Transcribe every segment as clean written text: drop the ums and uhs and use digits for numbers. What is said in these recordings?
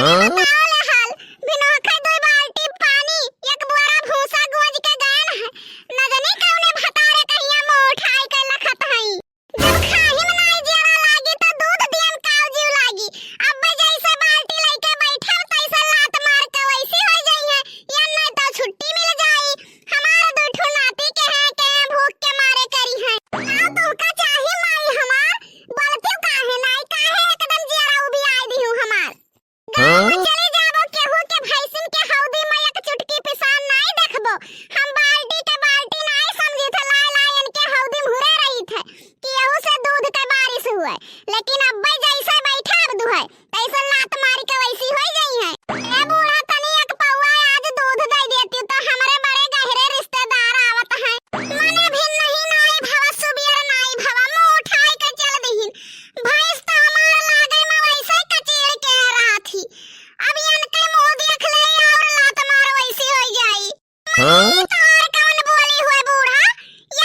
बताओ ले हाल बिना खा दो बाल्टी पानी एक बोरा भूसा गोज के गए है न जाने कौने भतारे कहिया मुंह उठाई के लखत हई जब खाही में नहीं जरा लागी तो दूध दियन काव जीव लागी अब जैसे बाल्टी लेके बैठल तैसे लात मार के वैसी हो जाई है या नहीं तो छुट्टी मिल जाई हमारे दूठो नाती के भूख के मारे करी है आओ तुमका चाही माई हमार बोलती काहे नहीं काहे एकदम जरा उबी आई दी हूं हमार चले जाबो केहू के भैंसिन के हौदी में एक चुटकी पिसान नहीं देखबो हम बाल्टी नहीं समझी थे लायन के हौदी मुरे रही थे कि एहू से दूध के बारिश हुए लेकिन अब जैसे बैठा अब दुहे तैसे लात मार के वैसी हो गई है ए बूढ़ा तनी एक पौआ आज दूध दे देती तो हमरे बड़े गहरे रिश्तेदार आवत हैं मने भी नहीं भवा सुबियर नहीं भवा मुंह उठाई के चल दीहिन भैंस तो हमार लागे में वैसे कचीर के रहा थी अब इनके मुंह देख ले और लात मार वैसी हो जाई तोहर कौन बोली हुए बूढ़ा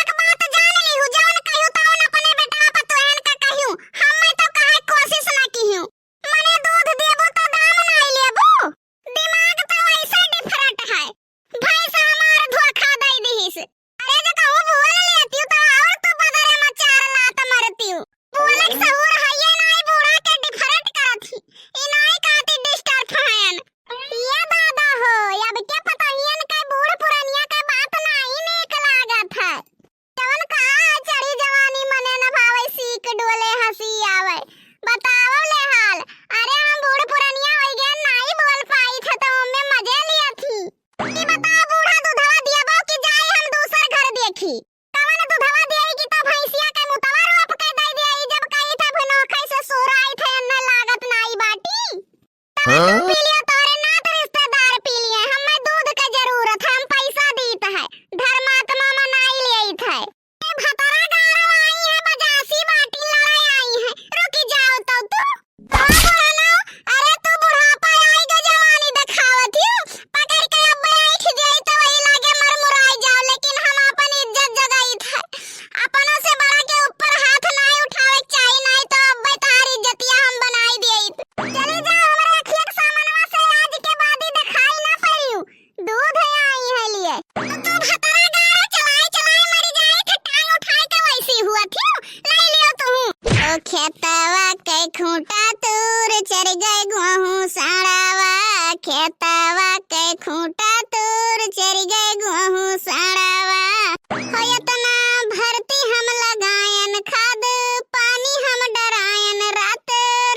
एक बात जान ली हूं जवन कहूं तवन अपने बेटा पर तोहन का कहूं हम तो कहे कोशिश ना किहूं मने दूध देबो तो दाम नहीं लेबो दिमाग तो ऐसे डिफरेंट है भैंस हमार धोखा दे दीहिस अरे जो कहूं बोल लेती तो और तो बदरे में चार लात मारती हूं बोलक सहूर है ये नहीं बूढ़ा के डिफरेंट करथी ई नहीं कहती डिस्टर्ब फैन ये दादा हो अब क्या पता हियन के बूढ़ पुरानिया के बात नहीं नीक लागत है जवन का चढ़ी जवानी मने न भावे सीख डोले हंसी आवे बताओ ले हाल अरे हम बूढ़ पुरानिया हो गए नहीं बोल पाई थे तो मैं मजे लिया थी ई बताओ बूढ़ा दूधवा दियाबो कि जाई हम दूसर घर देखी कवन दूधवा देई कि तो भैंसिया के मुतवा रोप के दे देई जब कही था भनोखै से सोराई थे न लागत नहीं बाटी तब पी लिया तोरे नात रिश्तेदार पी लिए हमें दूध के जरूरत हम पैसा दीत है धर्मात्मा मनाई लेई थे ए भतरा गारो आई है 85 बाटी लड़ाई आई है रुकी जाओ तो तू बहनो अरे तू बुढ़ापा आई ग जवानी दिखावत हूं पकड़ के अब बैठ जाई तो वही लागे मरमुराई जाओ लेकिन हम अपन इज्जत जगाई थे अपनों से बड़ा के ऊपर हाथ नहीं उठावे चाहिए नहीं तो अब तारी इज्जतिया हम बनाई देई चले जाओ हमारे अखियक सामनवा से आज के बाद ही दिखाई ना पड़ियो दूध आई है लिए तू भतरा गारा चलाई मरी जाए थे टांग उठाई के वैसी हुआ थी ले लियो तू ओ खेतवा के खूंटा तूर चढ़ गए गेहूं साड़ावा खेतवा के खूंटा तूर चढ़ गए गेहूं साड़ावा होयत ना भरती हम लगायन खाद पानी हम डरायन रात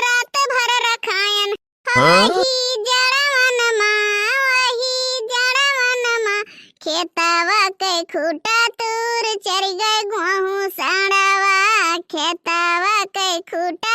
रात भर रखायन वही जड़वन माँ खेतवा के खूंटा तूर चढ़ गए गेहूं साड़ावा खेतवा के खूंटा